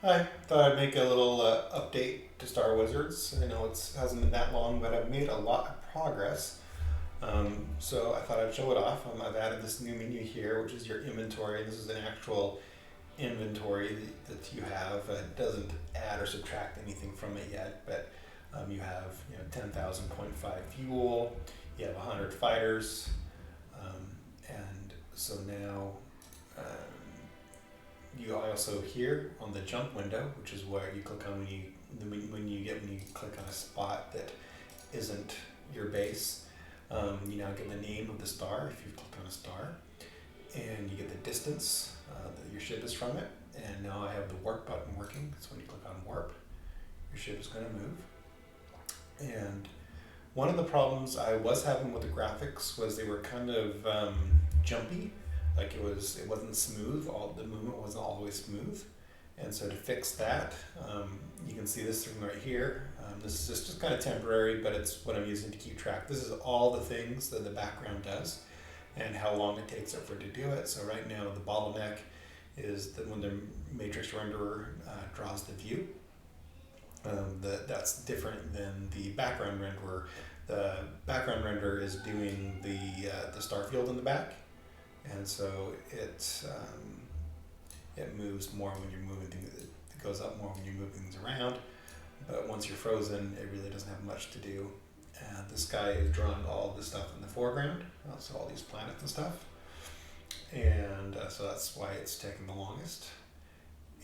Hi, thought I'd make a little update to Star Wizards. I know it hasn't been that long, but I've made a lot of progress. So I thought I'd show it off. I've added this new menu here, which is your inventory. This is an actual inventory that you have. It doesn't add or subtract anything from it yet, but you have 10,000.5 fuel. You have 100 fighters, and so now. You also here on the jump window, which is where you click on when you click on a spot that isn't your base. You now get the name of the star if you've clicked on a star, and you get the distance that your ship is from it. And now I have the warp button working. So when you click on warp, your ship is going to move. And one of the problems I was having with the graphics was they were kind of jumpy, like it wasn't smooth. All the movement wasn't always smooth, and so to fix that, you can see this thing right here. This is just kind of temporary, but it's what I'm using to keep track. This is all the things that the background does, and how long it takes it for it to do it. So right now the bottleneck is that when the matrix renderer draws the view. That's different than the background renderer. The background renderer is doing the star field in the back, and so it moves more when you're moving things. It goes up more when you move things around, but once you're frozen, it really doesn't have much to do. And this guy is drawing all the stuff in the foreground, so all these planets and stuff, and so that's why it's taking the longest.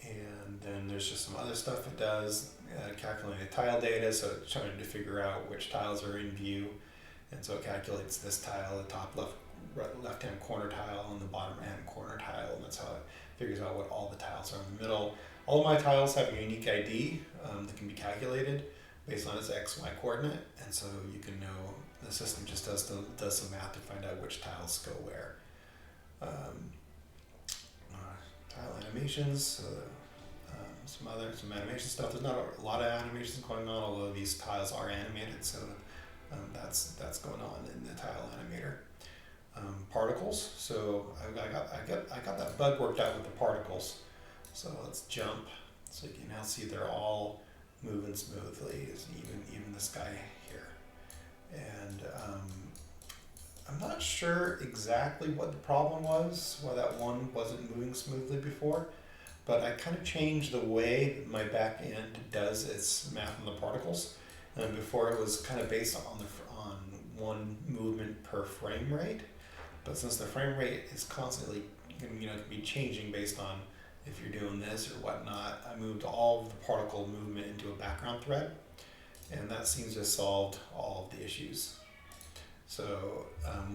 And then there's just some other stuff it does, calculating the tile data, so it's trying to figure out which tiles are in view, and so it calculates this tile, the top left hand corner tile and the bottom hand corner tile, and that's how it figures out what all the tiles are in the middle. All of my tiles have a unique ID that can be calculated based on its XY coordinate, and so you can know the system just does some math to find out which tiles go where. Tile animations, some animation stuff. There's not a lot of animations going on, although these tiles are animated, so that's going on in the tile animator. Particles. So I got that bug worked out with the particles. So let's jump. So you can now see they're all moving smoothly. It's even this guy here, and I'm not sure exactly what the problem was, why that one wasn't moving smoothly before, but I kind of changed the way that my back end does its math on the particles. And before it was kind of based on one movement per frame rate, but since the frame rate is constantly can be changing based on if you're doing this or whatnot, I moved all of the particle movement into a background thread, and that seems to have solved all of the issues. So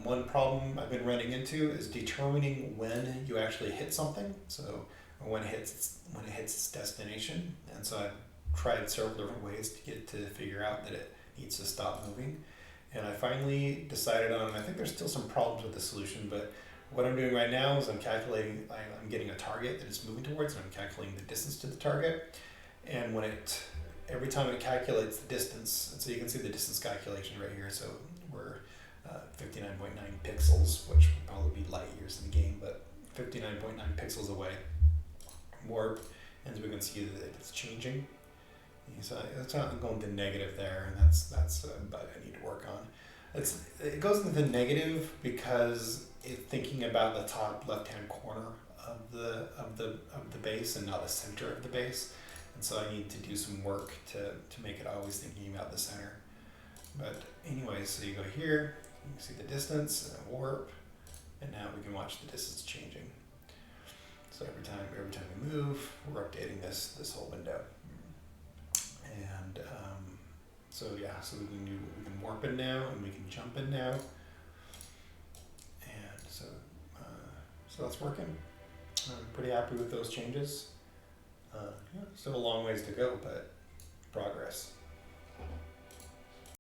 one problem I've been running into is determining when you actually hit something. So when it hits its destination, and so I've tried several different ways to figure out that it needs to stop moving. And I finally decided on, and I think there's still some problems with the solution, but what I'm doing right now is I'm getting a target that it's moving towards, and I'm calculating the distance to the target. And every time it calculates the distance, and so you can see the distance calculation right here. So we're 59.9 pixels, which would probably be light years in the game, but 59.9 pixels away. Warp, and we can see that it's changing. So it's not going to negative there, and that's a bug I need to work on. It goes into negative because it's thinking about the top left hand corner of the base and not the center of the base, and so I need to do some work to make it always thinking about the center. But anyway, so you go here, you can see the distance and warp, and now we can watch the distance changing. So every time we move, we're updating this whole window. And so we can warp in now, and we can jump in now, and so that's working. I'm pretty happy with those changes. Still a long ways to go, but progress.